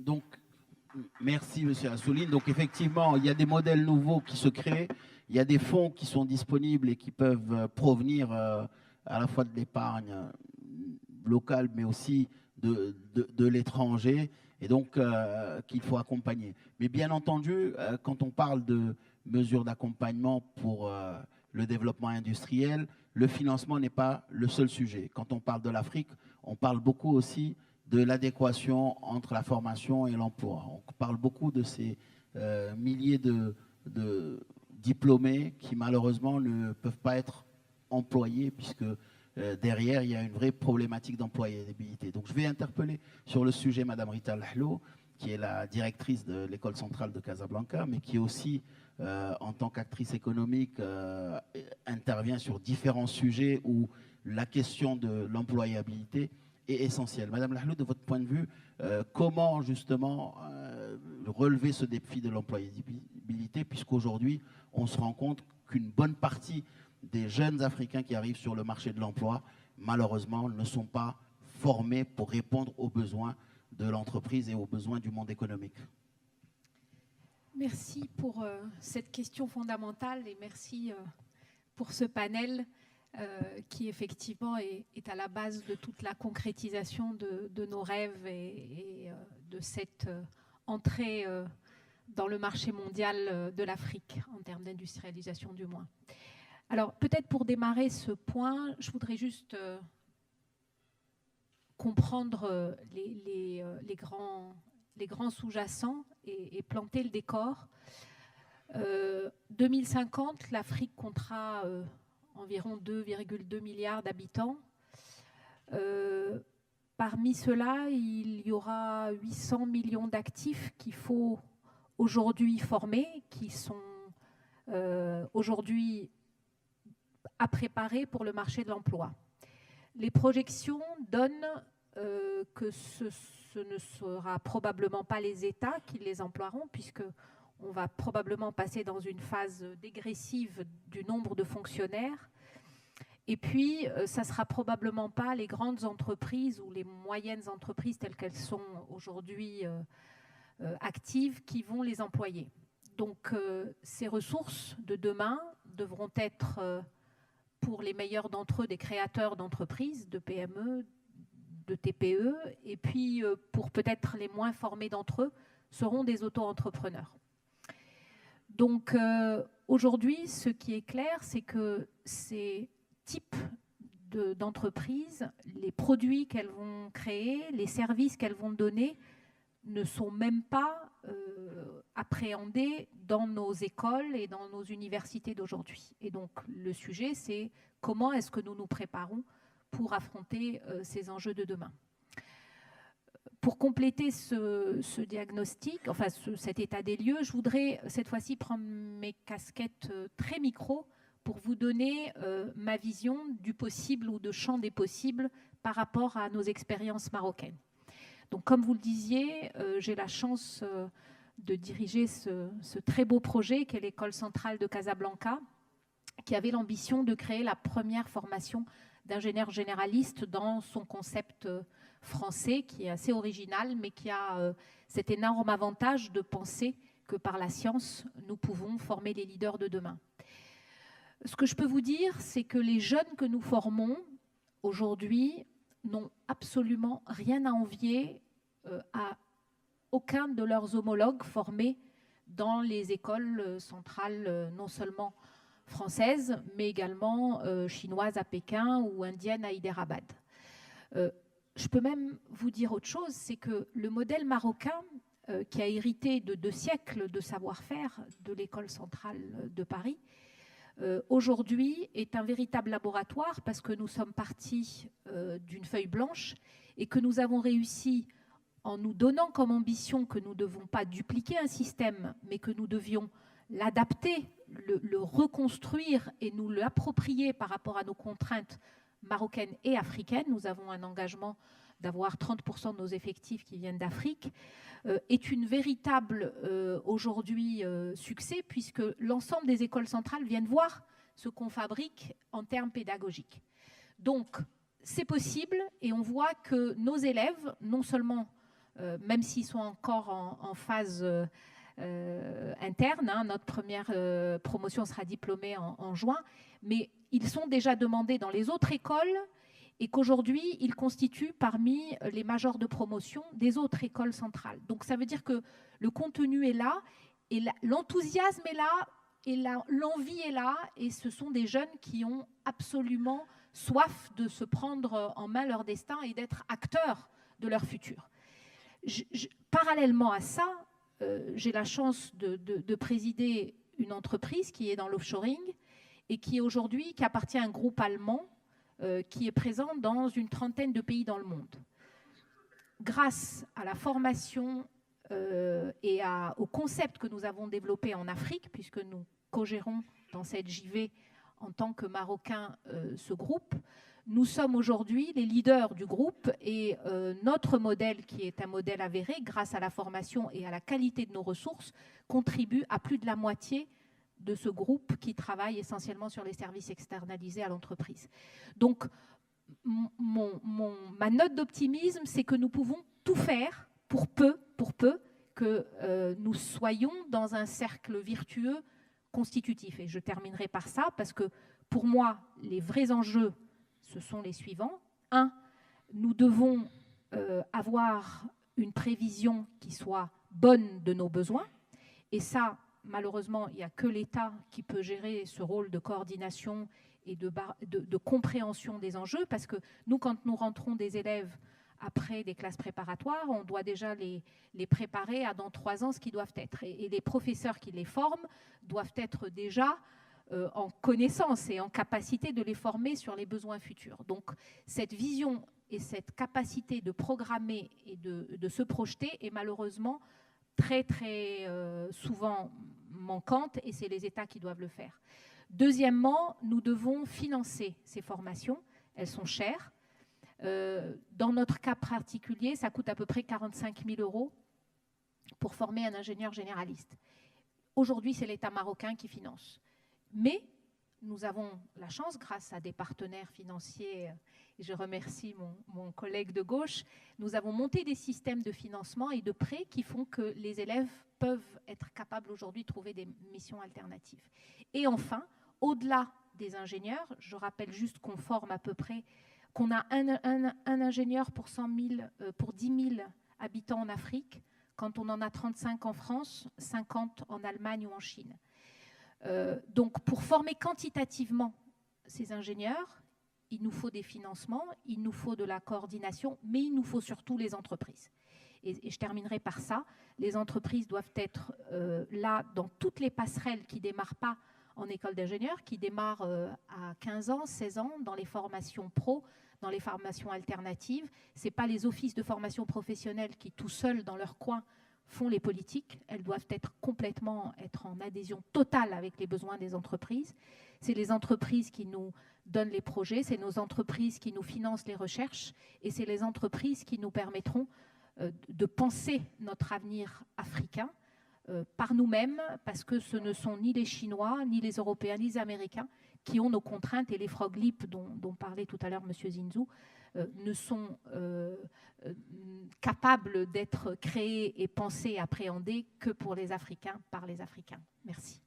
Donc, merci, Monsieur Assouline. Donc, effectivement, il y a des modèles nouveaux qui se créent. Il y a des fonds qui sont disponibles et qui peuvent provenir à la fois de l'épargne locale, mais aussi de l'étranger, et donc qu'il faut accompagner. Mais bien entendu, quand on parle de mesures d'accompagnement pour le développement industriel, le financement n'est pas le seul sujet. Quand on parle de l'Afrique, on parle beaucoup aussi de l'adéquation entre la formation et l'emploi. On parle beaucoup de ces milliers de diplômés qui malheureusement ne peuvent pas être employés puisque derrière il y a une vraie problématique d'employabilité. Donc je vais interpeller sur le sujet Madame Rita Lahlo, qui est la directrice de l'école centrale de Casablanca, mais qui est aussi en tant qu'actrice économique intervient sur différents sujets où la question de l'employabilité est essentielle. Madame Lahlo, de votre point de vue, comment justement relever ce défi de l'employabilité, puisqu'aujourd'hui, on se rend compte qu'une bonne partie des jeunes Africains qui arrivent sur le marché de l'emploi, malheureusement, ne sont pas formés pour répondre aux besoins de l'entreprise et aux besoins du monde économique. Merci pour cette question fondamentale et merci pour ce panel qui effectivement est à la base de toute la concrétisation de nos rêves et de cette entrée dans le marché mondial de l'Afrique, en termes d'industrialisation du moins. Alors peut-être pour démarrer ce point, je voudrais juste comprendre les grands sous-jacents et planter le décor. 2050, l'Afrique comptera environ 2,2 milliards d'habitants. Parmi ceux-là, il y aura 800 millions d'actifs qu'il faut aujourd'hui former, qui sont aujourd'hui à préparer pour le marché de l'emploi. Les projections donnent que ce ne sera probablement pas les États qui les emploieront, puisqu'on va probablement passer dans une phase dégressive du nombre de fonctionnaires. Et puis, ça ne sera probablement pas les grandes entreprises ou les moyennes entreprises telles qu'elles sont aujourd'hui actives qui vont les employer. Donc, ces ressources de demain devront être, pour les meilleurs d'entre eux, des créateurs d'entreprises, de PME, de TPE, et puis pour peut-être les moins formés d'entre eux, seront des auto-entrepreneurs. Donc aujourd'hui, ce qui est clair, c'est que ces types d'entreprises, les produits qu'elles vont créer, les services qu'elles vont donner, ne sont même pas appréhendés dans nos écoles et dans nos universités d'aujourd'hui. Et donc le sujet, c'est comment est-ce que nous nous préparons pour affronter ces enjeux de demain. Pour compléter ce diagnostic, enfin cet état des lieux, je voudrais cette fois-ci prendre mes casquettes très micro pour vous donner ma vision du possible ou de champ des possibles par rapport à nos expériences marocaines. Donc comme vous le disiez, j'ai la chance de diriger ce très beau projet qu'est l'école centrale de Casablanca, qui avait l'ambition de créer la première formation d'ingénieur généraliste dans son concept français, qui est assez original, mais qui a cet énorme avantage de penser que par la science, nous pouvons former les leaders de demain. Ce que je peux vous dire, c'est que les jeunes que nous formons aujourd'hui n'ont absolument rien à envier à aucun de leurs homologues formés dans les écoles centrales, non seulement françaises, mais également chinoises à Pékin ou indiennes à Hyderabad. Je peux même vous dire autre chose, c'est que le modèle marocain, qui a hérité de 2 siècles de savoir-faire de l'école centrale de Paris, aujourd'hui est un véritable laboratoire parce que nous sommes partis d'une feuille blanche et que nous avons réussi, en nous donnant comme ambition que nous ne devons pas dupliquer un système, mais que nous devions l'adapter, le reconstruire et nous l'approprier par rapport à nos contraintes marocaines et africaines. Nous avons un engagement d'avoir 30% de nos effectifs qui viennent d'Afrique, est une véritable aujourd'hui succès, puisque l'ensemble des écoles centrales viennent voir ce qu'on fabrique en termes pédagogiques. Donc, c'est possible et on voit que nos élèves, non seulement même s'ils sont encore en phase interne. Hein. Notre première promotion sera diplômée en juin, mais ils sont déjà demandés dans les autres écoles et qu'aujourd'hui, ils constituent parmi les majors de promotion des autres écoles centrales. Donc ça veut dire que le contenu est là, et l'enthousiasme est là, et l'envie est là, et ce sont des jeunes qui ont absolument soif de se prendre en main leur destin et d'être acteurs de leur futur. Parallèlement à ça, j'ai la chance de présider une entreprise qui est dans l'offshoring et qui aujourd'hui appartient à un groupe allemand qui est présent dans une trentaine de pays dans le monde. Grâce à la formation et au concept que nous avons développé en Afrique, puisque nous co-gérons dans cette JV en tant que Marocains ce groupe, nous sommes aujourd'hui les leaders du groupe et notre modèle, qui est un modèle avéré, grâce à la formation et à la qualité de nos ressources, contribue à plus de la moitié de ce groupe qui travaille essentiellement sur les services externalisés à l'entreprise. Donc, ma note d'optimisme, c'est que nous pouvons tout faire pour peu que nous soyons dans un cercle vertueux constitutif. Et je terminerai par ça, parce que pour moi, les vrais enjeux, ce sont les suivants. 1, nous devons avoir une prévision qui soit bonne de nos besoins. Et ça, malheureusement, il n'y a que l'État qui peut gérer ce rôle de coordination et de compréhension des enjeux, parce que nous, quand nous rentrons des élèves après des classes préparatoires, on doit déjà les préparer à dans 3 ans ce qu'ils doivent être. Et les professeurs qui les forment doivent être déjà en connaissance et en capacité de les former sur les besoins futurs. Donc cette vision et cette capacité de programmer et de se projeter est malheureusement très souvent manquante, et c'est les États qui doivent le faire. Deuxièmement, nous devons financer ces formations. Elles sont chères. Dans notre cas particulier, ça coûte à peu près 45 000 € pour former un ingénieur généraliste. Aujourd'hui, c'est l'État marocain qui finance. Mais nous avons la chance, grâce à des partenaires financiers, et je remercie mon collègue de gauche, nous avons monté des systèmes de financement et de prêts qui font que les élèves peuvent être capables aujourd'hui de trouver des missions alternatives. Et enfin, au-delà des ingénieurs, je rappelle juste qu'on forme à peu près, qu'on a un ingénieur pour 10 000 habitants en Afrique, quand on en a 35 en France, 50 en Allemagne ou en Chine. Donc, pour former quantitativement ces ingénieurs, il nous faut des financements, il nous faut de la coordination, mais il nous faut surtout les entreprises. Et je terminerai par ça. Les entreprises doivent être là dans toutes les passerelles qui ne démarrent pas en école d'ingénieur, qui démarrent à 15 ans, 16 ans, dans les formations pro, dans les formations alternatives. Ce n'est pas les offices de formation professionnelle qui, tout seuls, dans leur coin, font les politiques. Elles doivent être en adhésion totale avec les besoins des entreprises. C'est les entreprises qui nous donnent les projets, c'est nos entreprises qui nous financent les recherches, et c'est les entreprises qui nous permettront de penser notre avenir africain par nous-mêmes, parce que ce ne sont ni les Chinois, ni les Européens, ni les Américains qui ont nos contraintes, et les frog leap dont parlait tout à l'heure M. Zinzou ne sont capables d'être créés et pensés et appréhendés que pour les Africains, par les Africains. Merci.